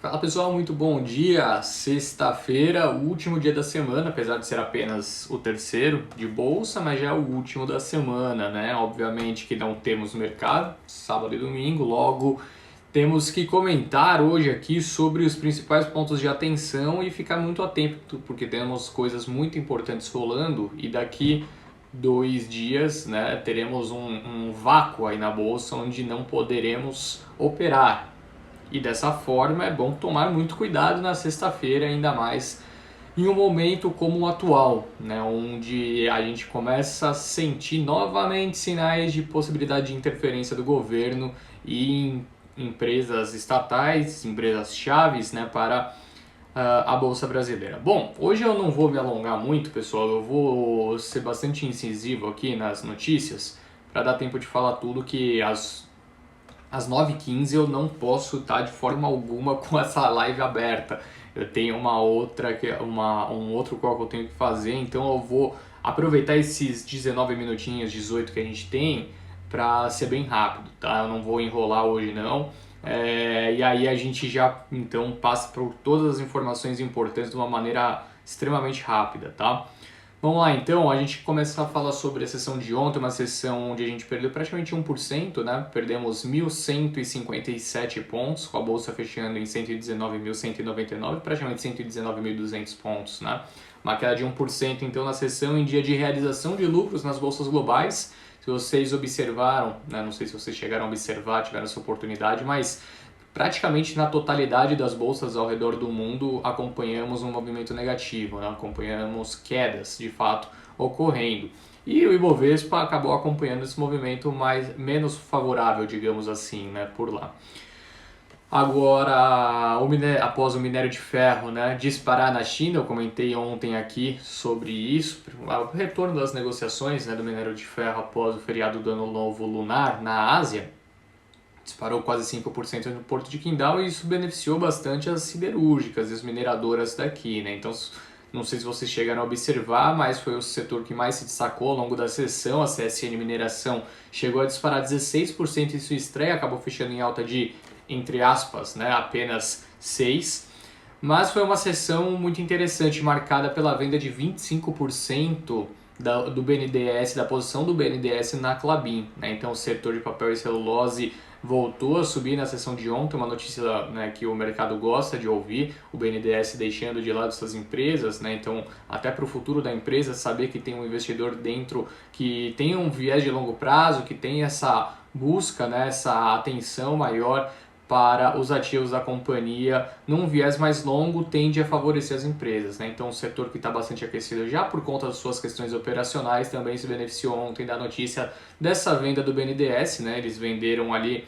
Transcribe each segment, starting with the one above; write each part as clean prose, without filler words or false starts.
Fala pessoal, muito bom dia. Sexta-feira, o último dia da semana, apesar de ser apenas o terceiro de bolsa, mas já é o último da semana, né? Obviamente que não temos mercado, sábado e domingo, logo temos que comentar hoje aqui sobre os principais pontos de atenção e ficar muito atento, porque temos coisas muito importantes rolando e daqui 2 dias, né, teremos um vácuo aí na bolsa onde não poderemos operar. E dessa forma é bom tomar muito cuidado na sexta-feira, ainda mais em um momento como o atual, né, onde a gente começa a sentir novamente sinais de possibilidade de interferência do governo e em empresas estatais, empresas chaves, né, para a Bolsa Brasileira. Bom, hoje eu não vou me alongar muito, pessoal, eu vou ser bastante incisivo aqui nas notícias para dar tempo de falar tudo que às 9h15 eu não posso estar de forma alguma com essa live aberta. Eu tenho uma outra, um outro call que eu tenho que fazer, então eu vou aproveitar esses 19 minutinhos, 18 que a gente tem para ser bem rápido, tá? Eu não vou enrolar hoje não. E aí a gente já então passa por todas as informações importantes de uma maneira extremamente rápida, tá? Vamos lá, então, a gente começa a falar sobre a sessão de ontem, uma sessão onde a gente perdeu praticamente 1%, né? Perdemos 1.157 pontos, com a bolsa fechando em 119.199, praticamente 119.200 pontos, né? Uma queda de 1%, então, na sessão em dia de realização de lucros nas bolsas globais. Se vocês observaram, né? Não sei se vocês chegaram a observar, tiveram essa oportunidade, mas praticamente na totalidade das bolsas ao redor do mundo acompanhamos um movimento negativo, né? Acompanhamos quedas de fato ocorrendo. E o Ibovespa acabou acompanhando esse movimento menos favorável, digamos assim, né, por lá. Agora, após o minério de ferro, né, disparar na China, eu comentei ontem aqui sobre isso, o retorno das negociações, né, do minério de ferro após o feriado do Ano Novo Lunar na Ásia, disparou quase 5% no Porto de Qingdao e isso beneficiou bastante as siderúrgicas e as mineradoras daqui, né? Então, não sei se vocês chegaram a observar, mas foi o setor que mais se destacou ao longo da sessão. A CSN Mineração chegou a disparar 16% em sua estreia, acabou fechando em alta de, entre aspas, né, apenas 6%. Mas foi uma sessão muito interessante, marcada pela venda de 25% do BNDES, da posição do BNDES na Klabin, né? Então o setor de papel e celulose voltou a subir na sessão de ontem, uma notícia, né, que o mercado gosta de ouvir, o BNDES deixando de lado suas empresas, né? Então até para o futuro da empresa, saber que tem um investidor dentro que tem um viés de longo prazo, que tem essa busca, né, essa atenção maior para os ativos da companhia num viés mais longo tende a favorecer as empresas, né? Então o setor que está bastante aquecido já por conta das suas questões operacionais também se beneficiou ontem da notícia dessa venda do BNDES, né? Eles venderam ali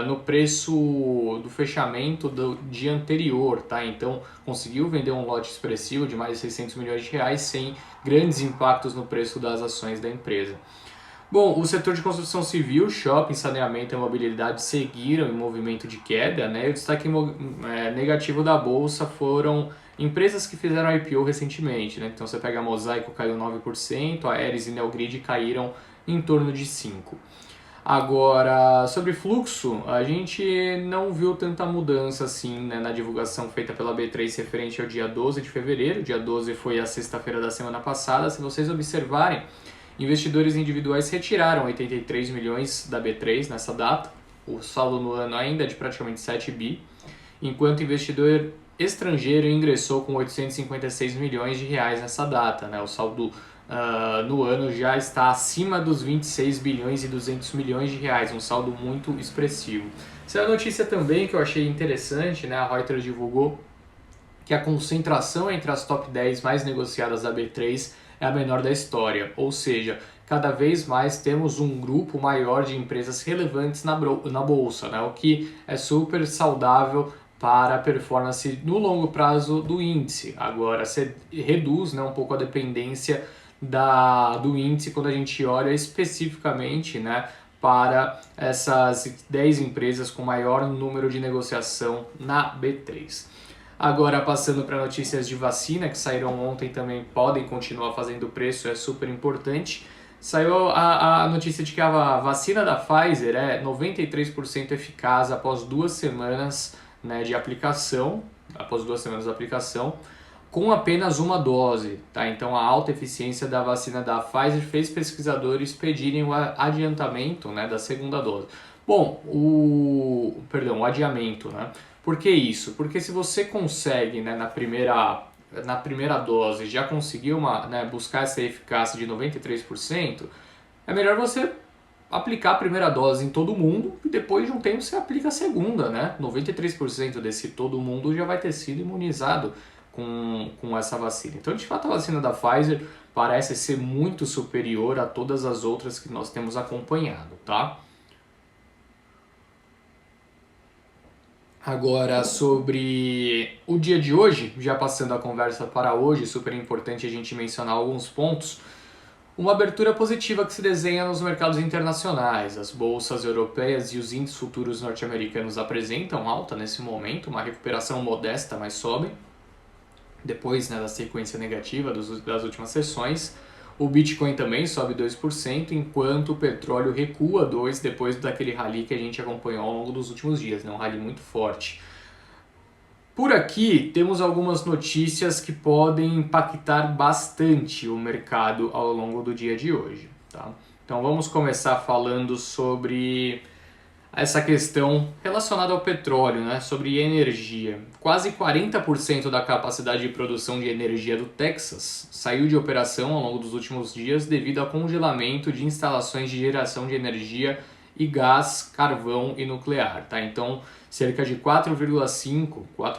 no preço do fechamento do dia anterior, tá? Então conseguiu vender um lote expressivo de mais de 600 milhões de reais sem grandes impactos no preço das ações da empresa. Bom, o setor de construção civil, shopping, saneamento e mobilidade seguiram em movimento de queda, né? O destaque negativo da bolsa foram empresas que fizeram IPO recentemente, né? Então você pega a Mosaico, caiu 9%, a Ares e Neogrid caíram em torno de 5%. Agora, sobre fluxo, a gente não viu tanta mudança assim, né, na divulgação feita pela B3 referente ao dia 12 de fevereiro. Dia 12 foi a sexta-feira da semana passada. Se vocês observarem, investidores individuais retiraram 83 milhões da B3 nessa data, o saldo no ano ainda é de praticamente 7 bi, enquanto investidor estrangeiro ingressou com 856 milhões de reais nessa data, né? O saldo no ano já está acima dos 26 bilhões e 200 milhões de reais, um saldo muito expressivo. Essa é a notícia também que eu achei interessante, né? A Reuters divulgou que a concentração entre as top 10 mais negociadas da B3 é a menor da história, ou seja, cada vez mais temos um grupo maior de empresas relevantes na bolsa, né? O que é super saudável para a performance no longo prazo do índice. Agora, você reduz, né, um pouco a dependência do índice quando a gente olha especificamente, né, para essas 10 empresas com maior número de negociação na B3. Agora, passando para notícias de vacina, que saíram ontem também, podem continuar fazendo preço, é super importante. Saiu a notícia de que a vacina da Pfizer é 93% eficaz após 2 semanas né, de aplicação, após 2 semanas de aplicação, com apenas uma dose, tá? Então a alta eficiência da vacina da Pfizer fez pesquisadores pedirem o adiantamento, né, da segunda dose. Bom, o adiamento, né? Por que isso? Porque se você consegue, né, na primeira dose já conseguiu buscar essa eficácia de 93%, é melhor você aplicar a primeira dose em todo mundo e depois de um tempo você aplica a segunda, né? 93% desse todo mundo já vai ter sido imunizado com essa vacina. Então, de fato, a vacina da Pfizer parece ser muito superior a todas as outras que nós temos acompanhado, tá? Agora, sobre o dia de hoje, já passando a conversa para hoje, super importante a gente mencionar alguns pontos. Uma abertura positiva que se desenha nos mercados internacionais. As bolsas europeias e os índices futuros norte-americanos apresentam alta nesse momento, uma recuperação modesta, mas sobe. Depois, né, da sequência negativa das últimas sessões. O Bitcoin também sobe 2%, enquanto o petróleo recua 2% depois daquele rally que a gente acompanhou ao longo dos últimos dias, né? Um rally muito forte. Por aqui temos algumas notícias que podem impactar bastante o mercado ao longo do dia de hoje, tá? Então vamos começar falando sobre essa questão relacionada ao petróleo, né? Sobre energia. Quase 40% da capacidade de produção de energia do Texas saiu de operação ao longo dos últimos dias devido ao congelamento de instalações de geração de energia e gás, carvão e nuclear, tá? Então, cerca de 4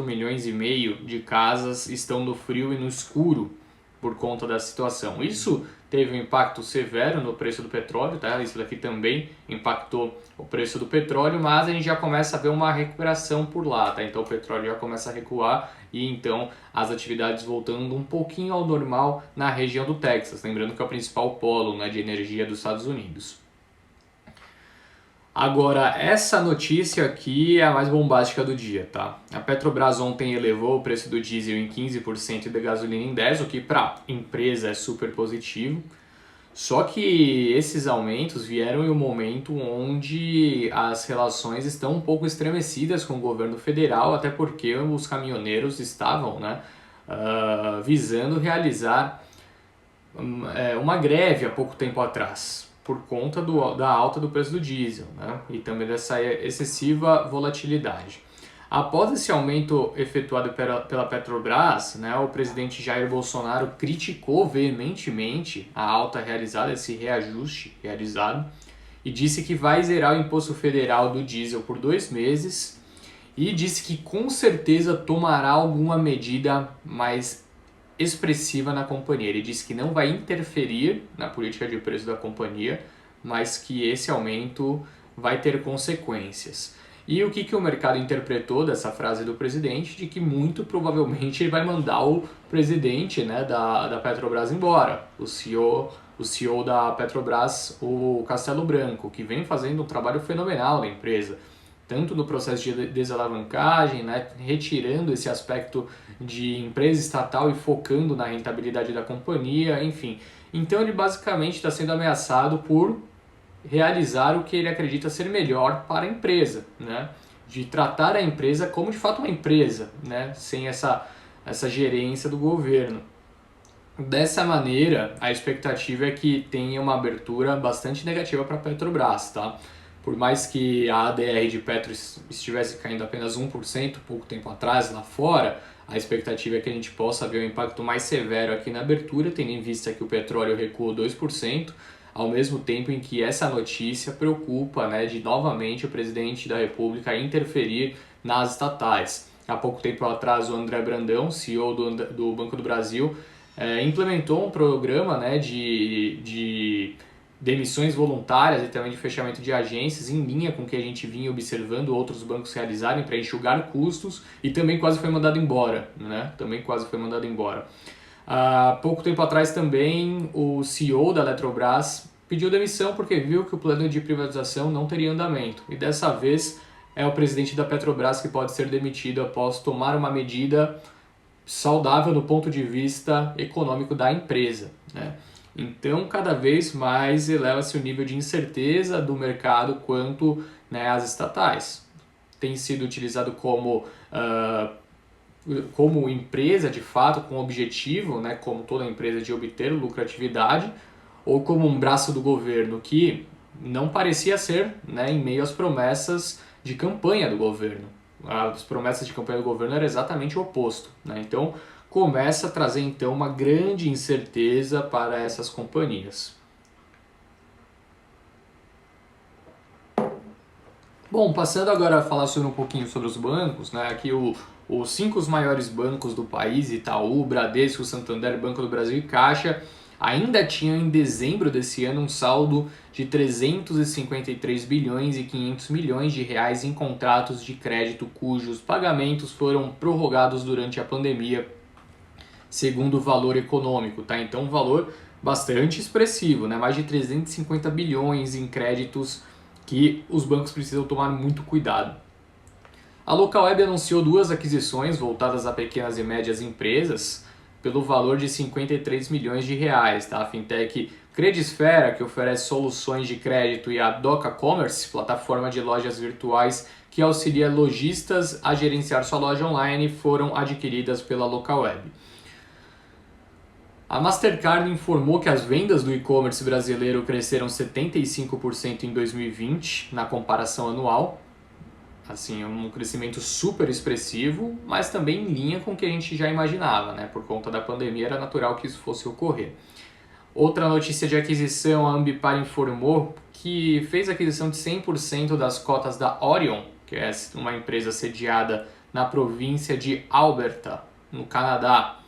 milhões e meio de casas estão no frio e no escuro por conta da situação. Isso teve um impacto severo no preço do petróleo, tá? Isso daqui também impactou o preço do petróleo, mas a gente já começa a ver uma recuperação por lá, tá? Então o petróleo já começa a recuar e então as atividades voltando um pouquinho ao normal na região do Texas, lembrando que é o principal polo, né, de energia dos Estados Unidos. Agora, essa notícia aqui é a mais bombástica do dia, tá? A Petrobras ontem elevou o preço do diesel em 15% e da gasolina em 10%, o que para a empresa é super positivo. Só que esses aumentos vieram em um momento onde as relações estão um pouco estremecidas com o governo federal, até porque os caminhoneiros estavam, né, visando realizar uma greve há pouco tempo atrás, por conta da alta do preço do diesel, né? E também dessa excessiva volatilidade. Após esse aumento efetuado pela Petrobras, né, o presidente Jair Bolsonaro criticou veementemente a alta realizada, esse reajuste realizado, e disse que vai zerar o imposto federal do diesel por 2 meses e disse que com certeza tomará alguma medida mais expressiva na companhia. Ele disse que não vai interferir na política de preço da companhia, mas que esse aumento vai ter consequências. E o que o mercado interpretou dessa frase do presidente? De que muito provavelmente ele vai mandar o presidente, né, da Petrobras embora, o CEO da Petrobras, o Castelo Branco, que vem fazendo um trabalho fenomenal na empresa, tanto no processo de desalavancagem, né, retirando esse aspecto de empresa estatal e focando na rentabilidade da companhia, enfim. Então ele basicamente está sendo ameaçado por realizar o que ele acredita ser melhor para a empresa, né, de tratar a empresa como de fato uma empresa, né, sem essa gerência do governo. Dessa maneira, a expectativa é que tenha uma abertura bastante negativa para a Petrobras, tá? Por mais que a ADR de Petro estivesse caindo apenas 1% pouco tempo atrás lá fora, a expectativa é que a gente possa ver um impacto mais severo aqui na abertura, tendo em vista que o petróleo recuou 2%, ao mesmo tempo em que essa notícia preocupa, né, de novamente o presidente da República interferir nas estatais. Há pouco tempo atrás, o André Brandão, CEO do Banco do Brasil, implementou um programa, né, de demissões voluntárias e também de fechamento de agências em linha com o que a gente vinha observando outros bancos realizarem para enxugar custos, e também quase foi mandado embora, né? Pouco tempo atrás também o CEO da Eletrobras pediu demissão porque viu que o plano de privatização não teria andamento, e dessa vez é o presidente da Petrobras que pode ser demitido após tomar uma medida saudável do ponto de vista econômico da empresa, né? Então, cada vez mais eleva-se o nível de incerteza do mercado quanto, né, às estatais. tem sido utilizado como empresa de fato, com objetivo, né, como toda empresa, de obter lucratividade, ou como um braço do governo, que não parecia ser, né, em meio às promessas de campanha do governo. As promessas de campanha do governo era exatamente o oposto, né? Então começa a trazer então uma grande incerteza para essas companhias. Bom, passando agora a falar sobre um pouquinho sobre os bancos, né? Aqui os 5 maiores bancos do país, Itaú, Bradesco, Santander, Banco do Brasil e Caixa, ainda tinham em dezembro desse ano um saldo de 353 bilhões e 500 milhões de reais em contratos de crédito cujos pagamentos foram prorrogados durante a pandemia, segundo o Valor Econômico, tá? Então um valor bastante expressivo, né? Mais de 350 bilhões em créditos que os bancos precisam tomar muito cuidado. A Localweb anunciou 2 aquisições voltadas a pequenas e médias empresas pelo valor de 53 milhões de reais. Tá? A fintech Credisfera, que oferece soluções de crédito, e a Doca Commerce, plataforma de lojas virtuais que auxilia lojistas a gerenciar sua loja online, foram adquiridas pela Localweb. A Mastercard informou que as vendas do e-commerce brasileiro cresceram 75% em 2020 na comparação anual. Assim, um crescimento super expressivo, mas também em linha com o que a gente já imaginava, né? Por conta da pandemia era natural que isso fosse ocorrer. Outra notícia de aquisição, a Ambipar informou que fez a aquisição de 100% das cotas da Orion, que é uma empresa sediada na província de Alberta, no Canadá.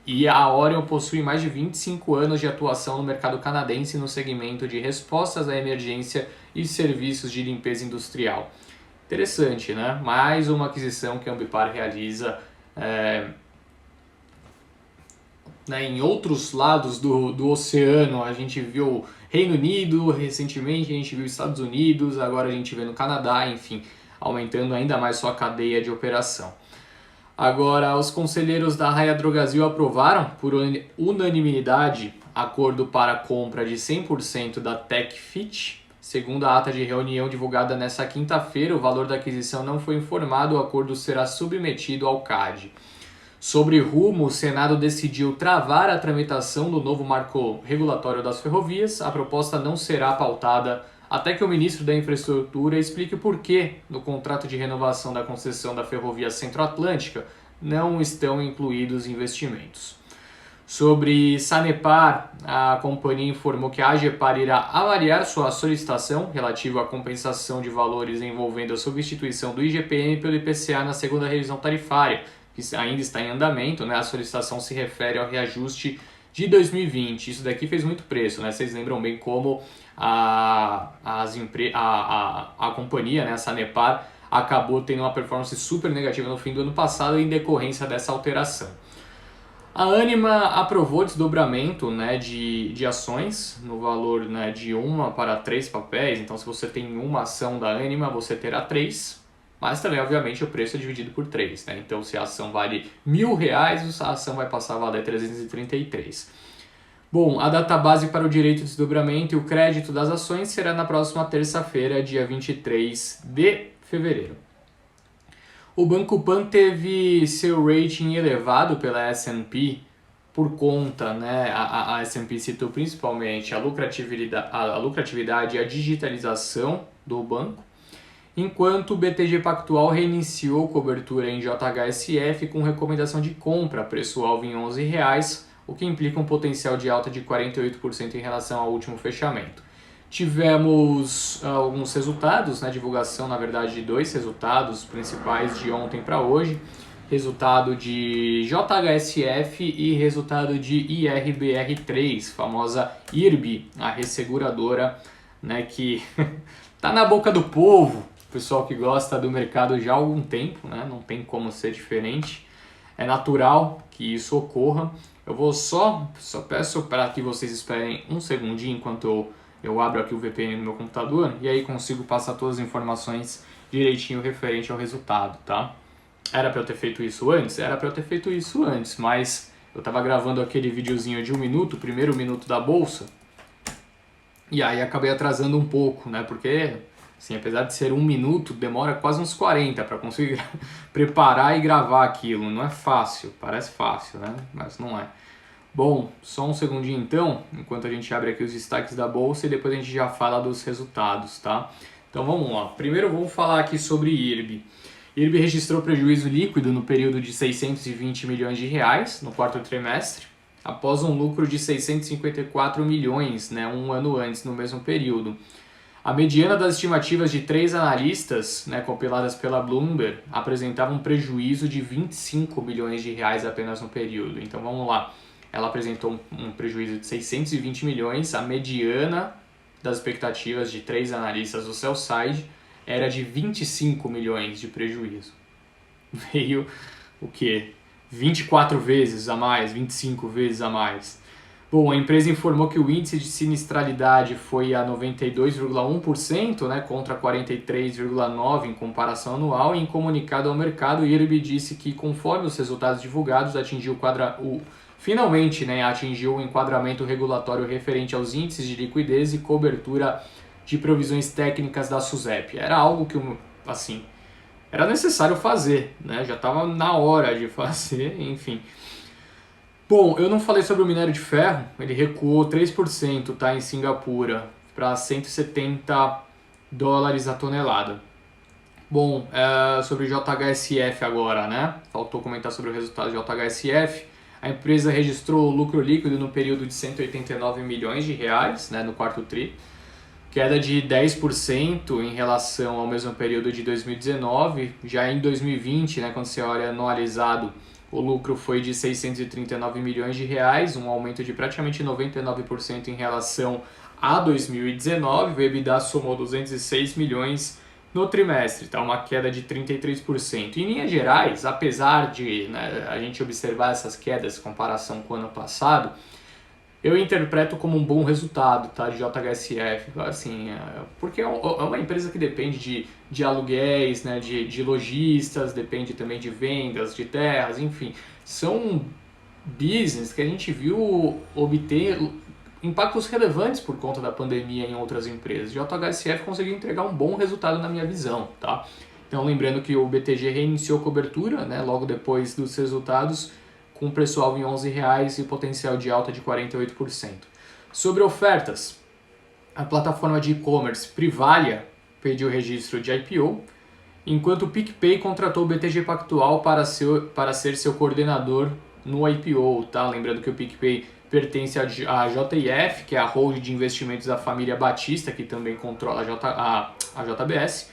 E a Orion possui mais de 25 anos de atuação no mercado canadense no segmento de respostas à emergência e serviços de limpeza industrial. Interessante, né? Mais uma aquisição que a Ambipar realiza em outros lados do oceano. A gente viu Reino Unido recentemente, a gente viu Estados Unidos, agora a gente vê no Canadá, enfim, aumentando ainda mais sua cadeia de operação. Agora, os conselheiros da Raia Drogasil aprovaram, por unanimidade, acordo para a compra de 100% da TechFit. Segundo a ata de reunião divulgada nesta quinta-feira, o valor da aquisição não foi informado, o acordo será submetido ao CAD. Sobre rumo, o Senado decidiu travar a tramitação do novo marco regulatório das ferrovias. A proposta não será pautada até que o ministro da Infraestrutura explique por que, no contrato de renovação da concessão da Ferrovia Centro-Atlântica, não estão incluídos investimentos. Sobre Sanepar, a companhia informou que a AGEPAR irá avaliar sua solicitação relativa à compensação de valores envolvendo a substituição do IGPM pelo IPCA na segunda revisão tarifária, que ainda está em andamento, né? A solicitação se refere ao reajuste de 2020. Isso daqui fez muito preço, né? Vocês lembram bem como a companhia, né, a Sanepar, acabou tendo uma performance super negativa no fim do ano passado em decorrência dessa alteração. A Ânima aprovou desdobramento, né, de ações no valor, né, de 1 para 3 papéis. Então, se você tem uma ação da Ânima, você terá 3. Mas também, obviamente, o preço é dividido por 3. Né? Então, se a ação vale R$1.000, a ação vai passar a valer 333. Bom, a database para o direito de desdobramento e o crédito das ações será na próxima terça-feira, dia 23 de fevereiro. O Banco Pan teve seu rating elevado pela S&P por conta, né, a S&P citou principalmente a lucratividade e a digitalização do banco, enquanto o BTG Pactual reiniciou cobertura em JHSF com recomendação de compra, preço-alvo em R$11, o que implica um potencial de alta de 48% em relação ao último fechamento. Tivemos alguns resultados, né, divulgação, na verdade, de 2 resultados principais de ontem para hoje. Resultado de JHSF e resultado de IRBR3, famosa IRB, a resseguradora, né, que está na boca do povo, o pessoal que gosta do mercado já há algum tempo, né, não tem como ser diferente. É natural que isso ocorra. Eu vou só peço para que vocês esperem um segundinho enquanto eu abro aqui o VPN no meu computador e aí consigo passar todas as informações direitinho referente ao resultado, tá? Era para eu ter feito isso antes? Era para eu ter feito isso antes, mas eu estava gravando aquele videozinho de 1 minuto, o primeiro minuto da bolsa, e aí acabei atrasando um pouco, né? Porque Assim, apesar de ser 1 minuto, demora quase uns 40 para conseguir preparar e gravar aquilo. Não é fácil, parece fácil, né? Mas não é. Bom, só um segundinho então, enquanto a gente abre aqui os destaques da bolsa e depois a gente já fala dos resultados, tá? Então vamos lá. Primeiro vamos falar aqui sobre IRB. IRB registrou prejuízo líquido no período de 620 milhões de reais no quarto trimestre, após um lucro de 654 milhões, né, um ano antes, no mesmo período. A mediana das estimativas de 3 analistas, né, compiladas pela Bloomberg, apresentava um prejuízo de 25 bilhões de reais apenas no período. Então vamos lá, ela apresentou um prejuízo de 620 milhões, a mediana das expectativas de 3 analistas do sell-side era de 25 milhões de prejuízo. Veio o quê? 24 vezes a mais, 25 vezes a mais. Bom, a empresa informou que o índice de sinistralidade foi a 92,1%, né, contra 43,9% em comparação anual, e em comunicado ao mercado, o IRB disse que, conforme os resultados divulgados, finalmente, né, atingiu o enquadramento regulatório referente aos índices de liquidez e cobertura de provisões técnicas da SUSEP. Era algo que, assim, era necessário fazer, né, já estava na hora de fazer, enfim. Bom, eu não falei sobre o minério de ferro, ele recuou 3%, tá, em Singapura, para 170 dólares a tonelada. Bom, sobre o JHSF agora, né? Faltou comentar sobre o resultado do JHSF. A empresa registrou lucro líquido no período de 189 milhões de reais, né, no quarto tri, queda de 10% em relação ao mesmo período de 2019. Já em 2020, né, quando você olha anualizado, o lucro foi de 639 milhões de reais, um aumento de praticamente 99% em relação a 2019. O EBITDA somou 206 milhões no trimestre, tá? Uma queda de 33%. Em linhas gerais, apesar de, né, a gente observar essas quedas em comparação com o ano passado, eu interpreto como um bom resultado, tá, de JHSF, assim, porque é uma empresa que depende de aluguéis, né, de lojistas, depende também de vendas, de terras, enfim. São business que a gente viu obter impactos relevantes por conta da pandemia em outras empresas. JHSF conseguiu entregar um bom resultado na minha visão, tá? Então, lembrando que o BTG reiniciou cobertura, né, logo depois dos resultados, com preço-alvo em R$11 e potencial de alta de 48%. Sobre ofertas, a plataforma de e-commerce Privalia pediu registro de IPO, enquanto o PicPay contratou o BTG Pactual para ser seu coordenador no IPO. Tá? Lembrando que o PicPay pertence à JIF, que é a holding de investimentos da família Batista, que também controla a JBS.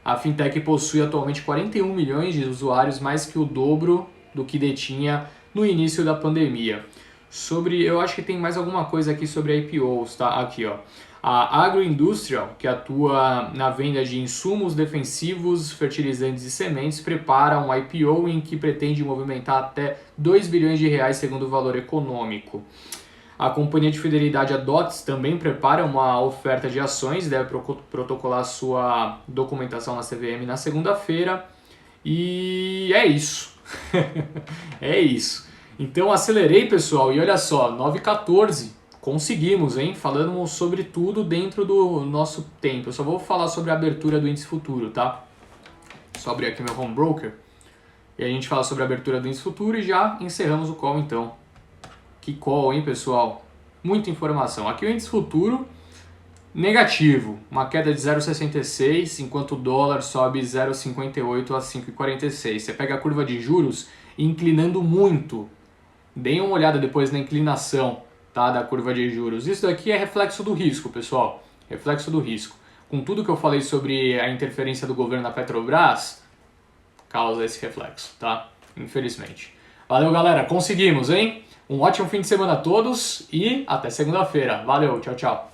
A fintech possui atualmente 41 milhões de usuários, mais que o dobro do que detinha no início da pandemia. Eu acho que tem mais alguma coisa aqui sobre IPOs, tá? Aqui, ó. A Agroindustrial, que atua na venda de insumos defensivos, fertilizantes e sementes, prepara um IPO em que pretende movimentar até 2 bilhões de reais segundo o valor econômico. A companhia de fidelidade, a DOTS, também prepara uma oferta de ações, deve protocolar sua documentação na CVM na segunda-feira. E é isso. É isso. Então acelerei, pessoal, e olha só, 9h14, conseguimos, hein? Falando sobre tudo dentro do nosso tempo. Eu só vou falar sobre a abertura do índice futuro, tá? Só abrir aqui meu home broker e a gente fala sobre a abertura do índice futuro e já encerramos o call então. Que call, hein, pessoal? Muita informação. Aqui o índice futuro negativo, uma queda de 0,66, enquanto o dólar sobe 0,58 a 5,46. Você pega a curva de juros inclinando muito. Deem uma olhada depois na inclinação, tá, da curva de juros. Isso daqui é reflexo do risco, pessoal. Reflexo do risco. Com tudo que eu falei sobre a interferência do governo na Petrobras, causa esse reflexo, tá? Infelizmente. Valeu, galera. Conseguimos, hein? Um ótimo fim de semana a todos e até segunda-feira. Valeu, tchau, tchau.